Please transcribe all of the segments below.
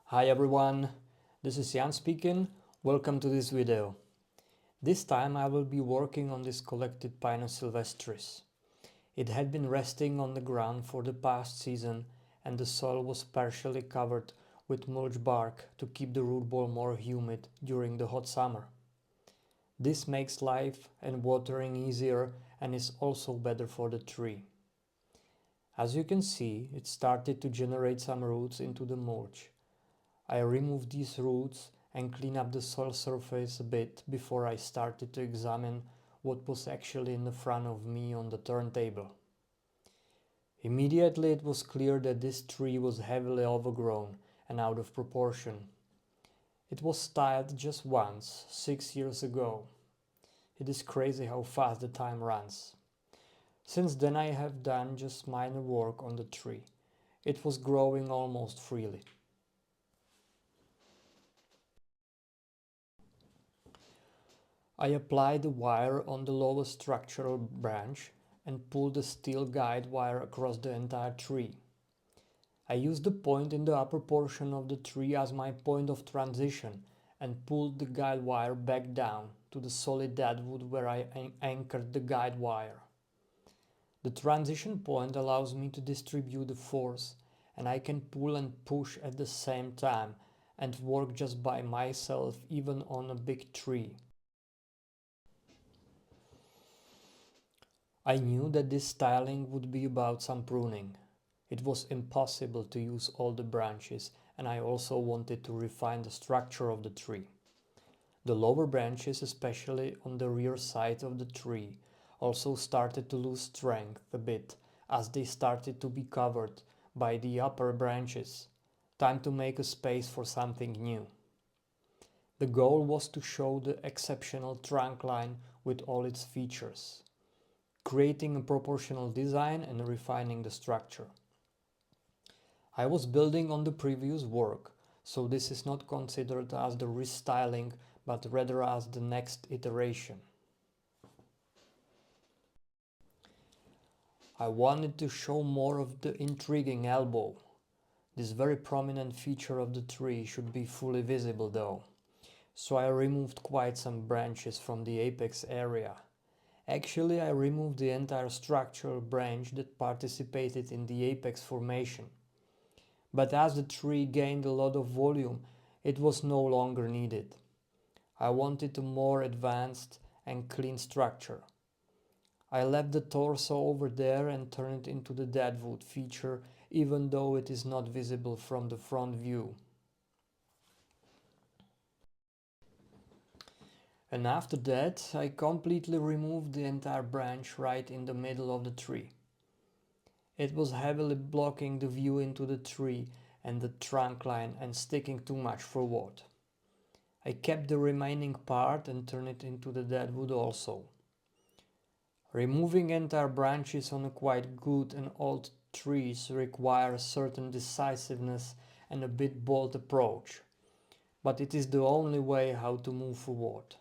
Hi everyone, this is Jan speaking. Welcome to this video. This time I will be working on this collected Pinus sylvestris. It had been resting on the ground for the past season and the soil was partially covered with mulch bark to keep the root ball more humid during the hot summer. This makes life and watering easier and is also better for the tree. As you can see, it started to generate some roots into the mulch. I removed these roots and cleaned up the soil surface a bit before I started to examine what was actually in the front of me on the turntable. Immediately it was clear that this tree was heavily overgrown and out of proportion. It was styled just once, 6 years ago. It is crazy how fast the time runs. Since then I have done just minor work on the tree. It was growing almost freely. I applied the wire on the lowest structural branch and pulled the steel guide wire across the entire tree. I used the point in the upper portion of the tree as my point of transition and pulled the guide wire back down to the solid deadwood where I anchored the guide wire. The transition point allows me to distribute the force, and I can pull and push at the same time and work just by myself even on a big tree. I knew that this styling would be about some pruning. It was impossible to use all the branches, and I also wanted to refine the structure of the tree. The lower branches, especially on the rear side of the tree, also started to lose strength a bit as they started to be covered by the upper branches. Time to make a space for something new. The goal was to show the exceptional trunk line with all its features, creating a proportional design and refining the structure. I was building on the previous work, so this is not considered as the restyling, but rather as the next iteration. I wanted to show more of the intriguing elbow. This very prominent feature of the tree should be fully visible though, so I removed quite some branches from the apex area. Actually, I removed the entire structural branch that participated in the apex formation. But as the tree gained a lot of volume, it was no longer needed. I wanted a more advanced and clean structure. I left the torso over there and turned it into the deadwood feature, even though it is not visible from the front view. And after that, I completely removed the entire branch right in the middle of the tree. It was heavily blocking the view into the tree and the trunk line and sticking too much forward. I kept the remaining part and turned it into the deadwood also. Removing entire branches on a quite good and old trees requires certain decisiveness and a bit bold approach, but it is the only way how to move forward.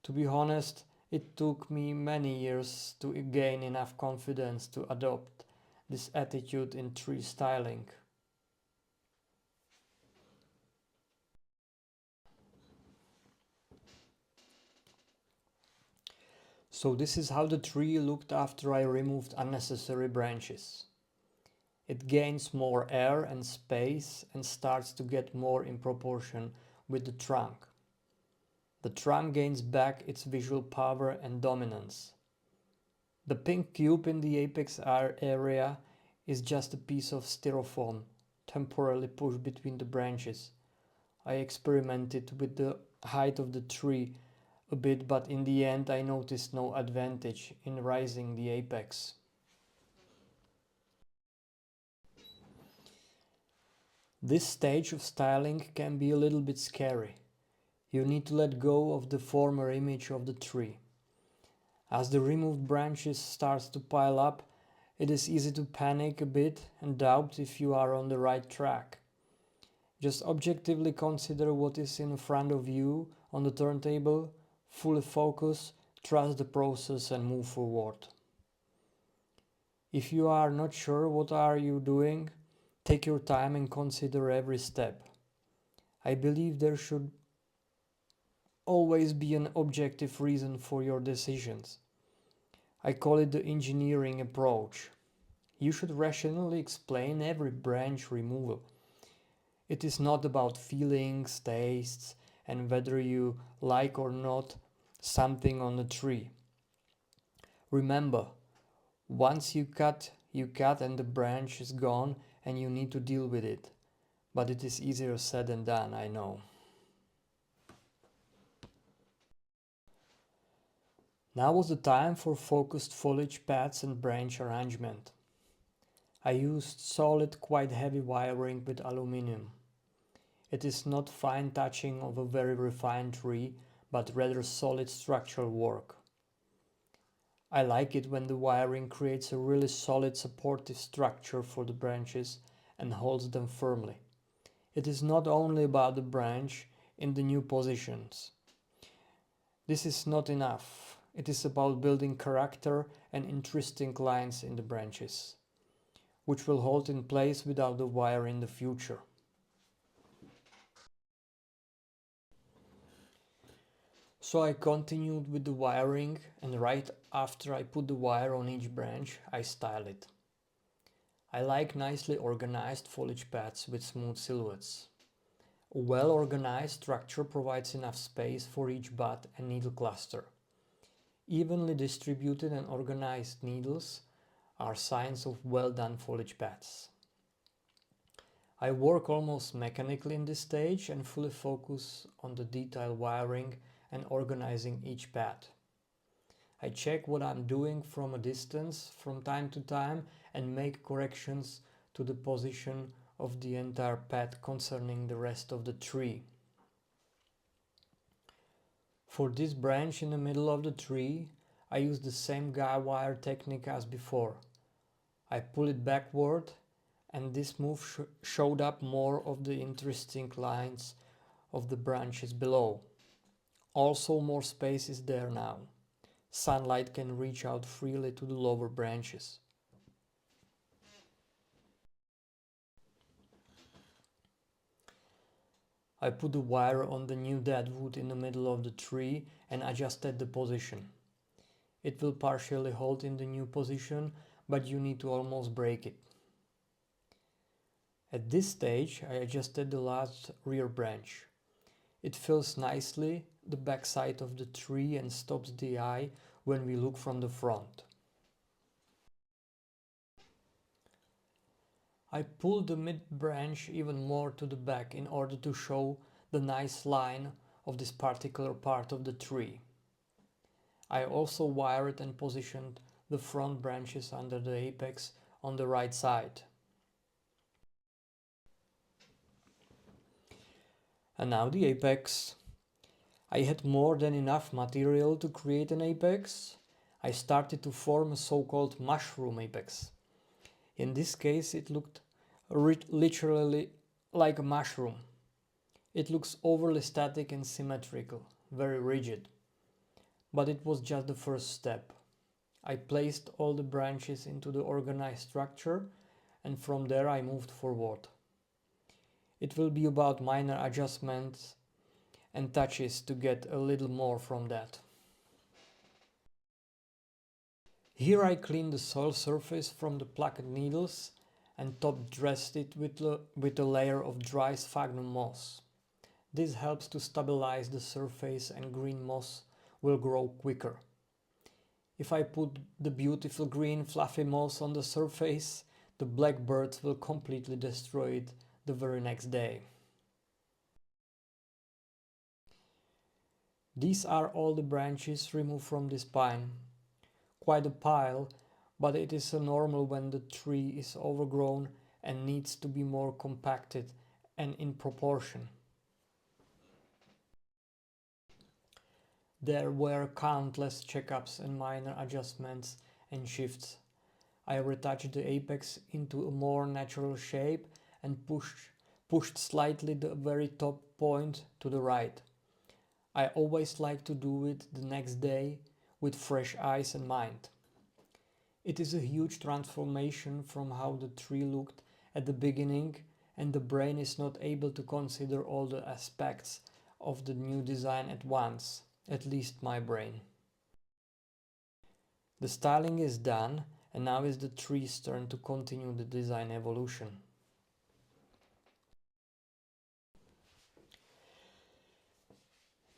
To be honest, it took me many years to gain enough confidence to adopt this attitude in tree styling. So this is how the tree looked after I removed unnecessary branches. It gains more air and space and starts to get more in proportion with the trunk. The trunk gains back its visual power and dominance. The pink cube in the apex area is just a piece of styrofoam temporarily pushed between the branches. I experimented with the height of the tree a bit, but in the end I noticed no advantage in raising the apex. This stage of styling can be a little bit scary. You need to let go of the former image of the tree. As the removed branches start to pile up, it is easy to panic a bit and doubt if you are on the right track. Just objectively consider what is in front of you on the turntable, fully focus, trust the process and move forward. If you are not sure what are you doing, take your time and consider every step. I believe there should always be an objective reason for your decisions. I call it the engineering approach. You should rationally explain every branch removal. It is not about feelings, tastes, and whether you like or not something on the tree. Remember, once you cut and the branch is gone and you need to deal with it. But it is easier said than done, I know. Now was the time for focused foliage paths and branch arrangement. I used solid, quite heavy wiring with aluminium. It is not fine touching of a very refined tree, but rather solid structural work. I like it when the wiring creates a really solid supportive structure for the branches and holds them firmly. It is not only about the branch in the new positions. This is not enough. It is about building character and interesting lines in the branches, which will hold in place without the wire in the future. So I continued with the wiring, and right after I put the wire on each branch, I style it. I like nicely organized foliage paths with smooth silhouettes. A well-organized structure provides enough space for each bud and needle cluster. Evenly distributed and organized needles are signs of well-done foliage paths. I work almost mechanically in this stage and fully focus on the detailed wiring and organizing each path. I check what I'm doing from a distance from time to time and make corrections to the position of the entire path concerning the rest of the tree. For this branch in the middle of the tree, I use the same guy wire technique as before. I pull it backward, and this move showed up more of the interesting lines of the branches below. Also, more space is there now. Sunlight can reach out freely to the lower branches. I put the wire on the new deadwood in the middle of the tree and adjusted the position. It will partially hold in the new position, but you need to almost break it. At this stage, I adjusted the last rear branch. It fills nicely the back side of the tree and stops the eye when we look from the front. I pulled the mid branch even more to the back in order to show the nice line of this particular part of the tree. I also wired and positioned the front branches under the apex on the right side. And now the apex. I had more than enough material to create an apex. I started to form a so-called mushroom apex. In this case, it looked literally like a mushroom. It looks overly static and symmetrical, very rigid. But it was just the first step. I placed all the branches into the organized structure, and from there I moved forward. It will be about minor adjustments and touches to get a little more from that. Here I cleaned the soil surface from the plucked needles and top dressed it with a layer of dry sphagnum moss. This helps to stabilize the surface and green moss will grow quicker. If I put the beautiful green fluffy moss on the surface, the blackbirds will completely destroy it the very next day. These are all the branches removed from this pine. Quite a pile, but it is normal when the tree is overgrown and needs to be more compacted and in proportion. There were countless checkups and minor adjustments and shifts. I retouched the apex into a more natural shape and pushed slightly the very top point to the right. I always like to do it the next day with fresh eyes and mind. It is a huge transformation from how the tree looked at the beginning and the brain is not able to consider all the aspects of the new design at once, at least my brain. The styling is done, and now is the tree's turn to continue the design evolution.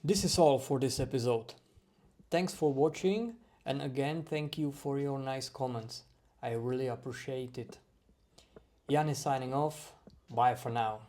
This is all for this episode. Thanks for watching, and again thank you for your nice comments. I really appreciate it. Jan is signing off. Bye for now.